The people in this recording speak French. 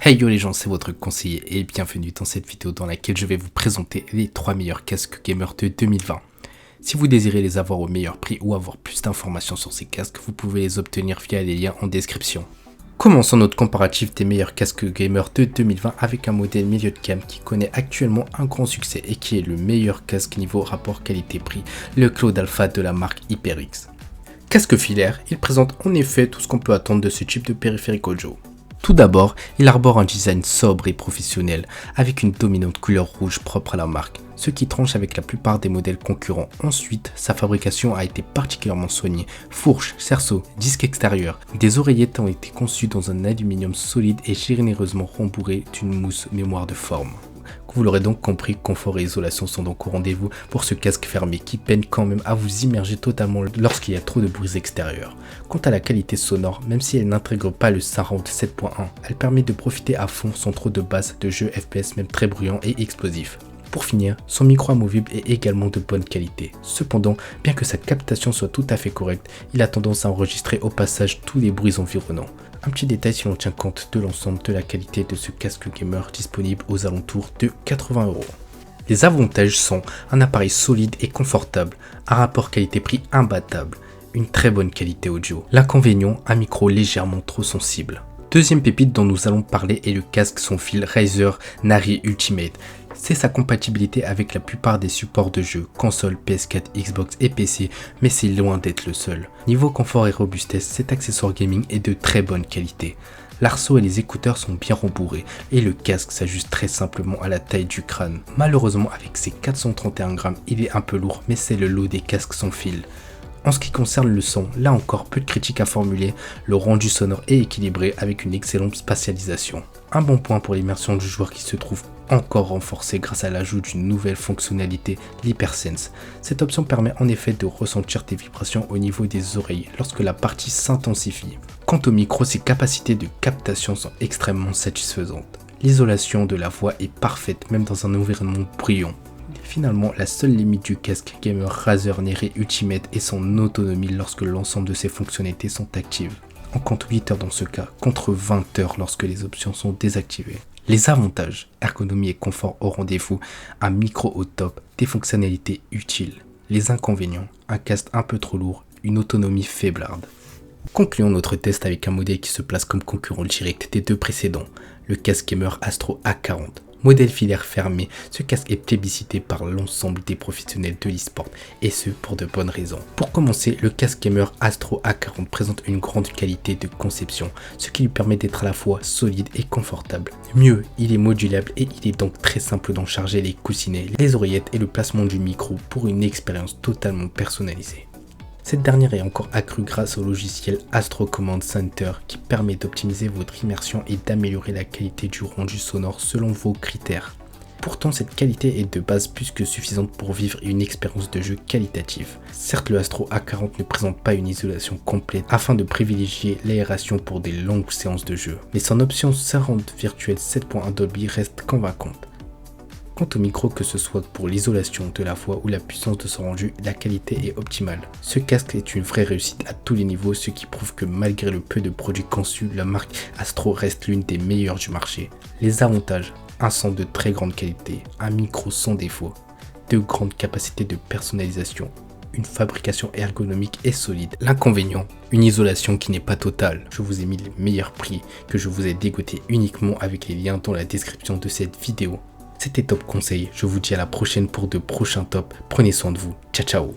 Hey yo les gens, c'est votre conseiller et bienvenue dans cette vidéo dans laquelle je vais vous présenter les 3 meilleurs casques gamers de 2020. Si vous désirez les avoir au meilleur prix ou avoir plus d'informations sur ces casques, vous pouvez les obtenir via les liens en description. Commençons notre comparatif des meilleurs casques gamers de 2020 avec un modèle milieu de gamme qui connaît actuellement un grand succès et qui est le meilleur casque niveau rapport qualité-prix, le Cloud Alpha de la marque HyperX. Casque filaire, il présente en effet tout ce qu'on peut attendre de ce type de périphérique audio. Tout d'abord, il arbore un design sobre et professionnel, avec une dominante couleur rouge propre à la marque, ce qui tranche avec la plupart des modèles concurrents. Ensuite, sa fabrication a été particulièrement soignée. Fourche, cerceau, disque extérieur, des oreillettes ont été conçues dans un aluminium solide et généreusement rembourré d'une mousse mémoire de forme. Vous l'aurez donc compris, confort et isolation sont donc au rendez-vous pour ce casque fermé qui peine quand même à vous immerger totalement lorsqu'il y a trop de bruits extérieurs. Quant à la qualité sonore, même si elle n'intègre pas le Surround 7.1, elle permet de profiter à fond sans trop de basses de jeux FPS même très bruyants et explosifs. Pour finir, son micro amovible est également de bonne qualité. Cependant, bien que sa captation soit tout à fait correcte, il a tendance à enregistrer au passage tous les bruits environnants. Un petit détail si l'on tient compte de l'ensemble de la qualité de ce casque gamer disponible aux alentours de 80€. Les avantages sont un appareil solide et confortable, un rapport qualité-prix imbattable, une très bonne qualité audio. L'inconvénient, un micro légèrement trop sensible. Deuxième pépite dont nous allons parler est le casque sans fil Razer Nari Ultimate. C'est sa compatibilité avec la plupart des supports de jeux, console, PS4, Xbox et PC, mais c'est loin d'être le seul. Niveau confort et robustesse, cet accessoire gaming est de très bonne qualité. L'arceau et les écouteurs sont bien rembourrés et le casque s'ajuste très simplement à la taille du crâne. Malheureusement, avec ses 431 grammes, il est un peu lourd, mais c'est le lot des casques sans fil. En ce qui concerne le son, là encore peu de critiques à formuler, le rendu sonore est équilibré avec une excellente spatialisation. Un bon point pour l'immersion du joueur qui se trouve encore renforcée grâce à l'ajout d'une nouvelle fonctionnalité, l'HyperSense. Cette option permet en effet de ressentir des vibrations au niveau des oreilles lorsque la partie s'intensifie. Quant au micro, ses capacités de captation sont extrêmement satisfaisantes. L'isolation de la voix est parfaite même dans un environnement bruyant. Finalement, la seule limite du casque gamer Razer Nari Ultimate est son autonomie lorsque l'ensemble de ses fonctionnalités sont actives. On compte 8 heures dans ce cas, contre 20 heures lorsque les options sont désactivées. Les avantages, ergonomie et confort au rendez-vous, un micro au top, des fonctionnalités utiles. Les inconvénients, un casque un peu trop lourd, une autonomie faiblarde. Concluons notre test avec un modèle qui se place comme concurrent direct des deux précédents, le casque gamer Astro A40. Modèle filaire fermé, ce casque est plébiscité par l'ensemble des professionnels de l'e-sport, et ce pour de bonnes raisons. Pour commencer, le casque gamer Astro A40 présente une grande qualité de conception, ce qui lui permet d'être à la fois solide et confortable. Mieux, il est modulable et il est donc très simple d'en charger les coussinets, les oreillettes et le placement du micro pour une expérience totalement personnalisée. Cette dernière est encore accrue grâce au logiciel Astro Command Center qui permet d'optimiser votre immersion et d'améliorer la qualité du rendu sonore selon vos critères. Pourtant, cette qualité est de base plus que suffisante pour vivre une expérience de jeu qualitative. Certes, le Astro A40 ne présente pas une isolation complète afin de privilégier l'aération pour des longues séances de jeu, mais son option Surround Virtual 7.1 Dolby reste convaincante. Quant au micro, que ce soit pour l'isolation de la voix ou la puissance de son rendu, la qualité est optimale. Ce casque est une vraie réussite à tous les niveaux, ce qui prouve que malgré le peu de produits conçus, la marque Astro reste l'une des meilleures du marché. Les avantages, un son de très grande qualité, un micro sans défaut, de grandes capacités de personnalisation, une fabrication ergonomique et solide. L'inconvénient, une isolation qui n'est pas totale. Je vous ai mis les meilleurs prix que je vous ai dégotés uniquement avec les liens dans la description de cette vidéo. C'était Top Conseil, je vous dis à la prochaine pour de prochains tops, prenez soin de vous, ciao ciao.